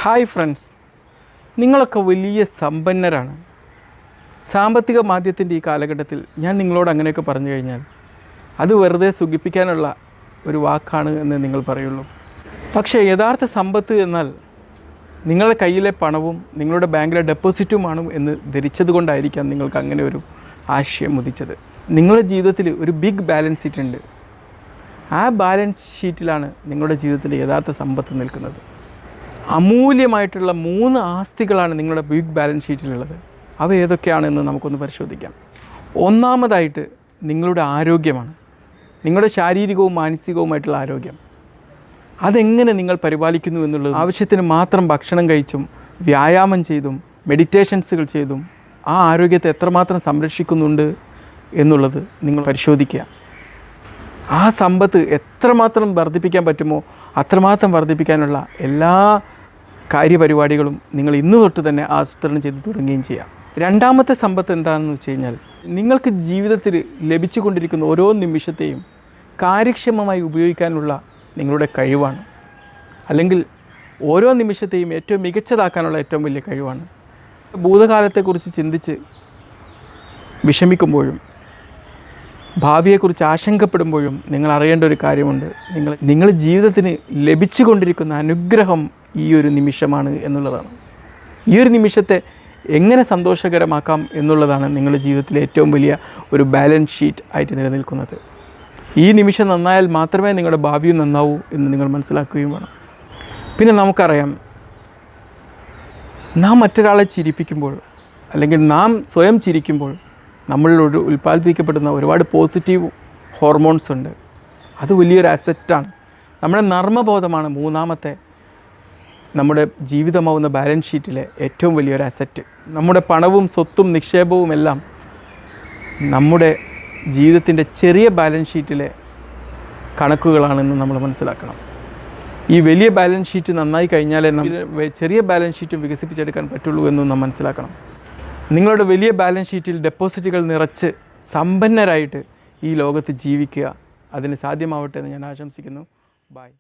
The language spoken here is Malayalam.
ഹായ് ഫ്രണ്ട്സ്, നിങ്ങളൊക്കെ വലിയ സമ്പന്നരാണ്. സാമ്പത്തിക മാന്ദ്യത്തിൻ്റെ ഈ കാലഘട്ടത്തിൽ ഞാൻ നിങ്ങളോട് അങ്ങനെയൊക്കെ പറഞ്ഞു കഴിഞ്ഞാൽ അത് വെറുതെ സുഖിപ്പിക്കാനുള്ള ഒരു വാക്കാണ് എന്ന് നിങ്ങൾ പറയുള്ളൂ. പക്ഷേ യഥാർത്ഥ സമ്പത്ത് എന്നാൽ നിങ്ങളുടെ കയ്യിലെ പണവും നിങ്ങളുടെ ബാങ്കിലെ ഡെപ്പോസിറ്റുമാണ് എന്ന് ധരിച്ചത് കൊണ്ടായിരിക്കാം നിങ്ങൾക്ക് അങ്ങനെ ഒരു ആശയം ഉദിച്ചത്. നിങ്ങളുടെ ജീവിതത്തിൽ ഒരു ബിഗ് ബാലൻസ് ഷീറ്റ് ഉണ്ട്. ആ ബാലൻസ് ഷീറ്റിലാണ് നിങ്ങളുടെ ജീവിതത്തിൻ്റെ യഥാർത്ഥ സമ്പത്ത് നിൽക്കുന്നത്. അമൂല്യമായിട്ടുള്ള 3 ആസ്തികളാണ് നിങ്ങളുടെ ബിഗ് ബാലൻസ് ഷീറ്റിലുള്ളത്. അവ ഏതൊക്കെയാണെന്ന് നമുക്കൊന്ന് പരിശോധിക്കാം. ഒന്നാമതായിട്ട് നിങ്ങളുടെ ആരോഗ്യമാണ്. നിങ്ങളുടെ ശാരീരികവും മാനസികവുമായിട്ടുള്ള ആരോഗ്യം. അതെങ്ങനെ നിങ്ങൾ പരിപാലിക്കുന്നു എന്നുള്ളത്, ആവശ്യത്തിന് മാത്രം ഭക്ഷണം കഴിച്ചും വ്യായാമം ചെയ്തും മെഡിറ്റേഷൻസുകൾ ചെയ്തും ആ ആരോഗ്യത്തെ എത്രമാത്രം സംരക്ഷിക്കുന്നുണ്ട് എന്നുള്ളത് നിങ്ങൾ പരിശോധിക്കുക. ആ സമ്പത്ത് എത്രമാത്രം വർദ്ധിപ്പിക്കാൻ പറ്റുമോ അത്രമാത്രം വർദ്ധിപ്പിക്കാനുള്ള എല്ലാ കാര്യപരിപാടികളും നിങ്ങൾ ഇന്ന് തൊട്ട് തന്നെ ആസൂത്രണം ചെയ്ത് തുടങ്ങുകയും ചെയ്യാം. രണ്ടാമത്തെ സമ്പത്ത് എന്താണെന്ന് വെച്ച് കഴിഞ്ഞാൽ, നിങ്ങൾക്ക് ജീവിതത്തിൽ ലഭിച്ചുകൊണ്ടിരിക്കുന്ന ഓരോ നിമിഷത്തെയും കാര്യക്ഷമമായി ഉപയോഗിക്കാനുള്ള നിങ്ങളുടെ കഴിവാണ്. അല്ലെങ്കിൽ ഓരോ നിമിഷത്തെയും ഏറ്റവും മികച്ചതാക്കാനുള്ള ഏറ്റവും വലിയ കഴിവാണ്. ഭൂതകാലത്തെക്കുറിച്ച് ചിന്തിച്ച് വിഷമിക്കുമ്പോഴും ഭാവിയെക്കുറിച്ച് ആശങ്കപ്പെടുമ്പോഴും നിങ്ങൾ അറിയേണ്ട ഒരു കാര്യമുണ്ട്. നിങ്ങൾ ജീവിതത്തിന് ലഭിച്ചുകൊണ്ടിരിക്കുന്ന അനുഗ്രഹം ഈ ഒരു നിമിഷമാണ് എന്നുള്ളതാണ്. ഈ ഒരു നിമിഷത്തെ എങ്ങനെ സന്തോഷകരമാക്കാം എന്നുള്ളതാണ് നിങ്ങളുടെ ജീവിതത്തിലെ ഏറ്റവും വലിയ ഒരു ബാലൻസ് ഷീറ്റ് ആയിട്ട് നിലനിൽക്കുന്നത്. ഈ നിമിഷം നന്നായാൽ മാത്രമേ നിങ്ങളുടെ ഭാവിയും നന്നാവൂ എന്ന് നിങ്ങൾ മനസ്സിലാക്കുകയും വേണം. പിന്നെ നമുക്കറിയാം, നാം മറ്റൊരാളെ ചിരിപ്പിക്കുമ്പോൾ അല്ലെങ്കിൽ നാം സ്വയം ചിരിക്കുമ്പോൾ നമ്മളിലൊരു ഉൽപ്പാദിപ്പിക്കപ്പെടുന്ന ഒരുപാട് പോസിറ്റീവ് ഹോർമോൺസ് ഉണ്ട്. അത് വലിയൊരു അസറ്റാണ്. നമ്മുടെ നർമ്മബോധമാണ് മൂന്നാമത്തെ നമ്മുടെ ജീവിതമാവുന്ന ബാലൻസ് ഷീറ്റിലെ ഏറ്റവും വലിയൊരു അസറ്റ്. നമ്മുടെ പണവും സ്വത്തും നിക്ഷേപവും എല്ലാം നമ്മുടെ ജീവിതത്തിൻ്റെ ചെറിയ ബാലൻസ് ഷീറ്റിലെ കണക്കുകളാണെന്ന് നമ്മൾ മനസ്സിലാക്കണം. ഈ വലിയ ബാലൻസ് ഷീറ്റ് നന്നായി കഴിഞ്ഞാലേ ചെറിയ ബാലൻസ് ഷീറ്റ് വികസിപ്പിച്ചെടുക്കാൻ പറ്റുള്ളൂ എന്നും നാം മനസ്സിലാക്കണം. നിങ്ങളുടെ വലിയ ബാലൻസ് ഷീറ്റിൽ ഡെപ്പോസിറ്റുകൾ നിറച്ച് സമ്പന്നരായിട്ട് ഈ ലോകത്ത് ജീവിക്കുക. അതിന് സാധ്യമാവട്ടെ എന്ന് ഞാൻ ആശംസിക്കുന്നു. ബൈ.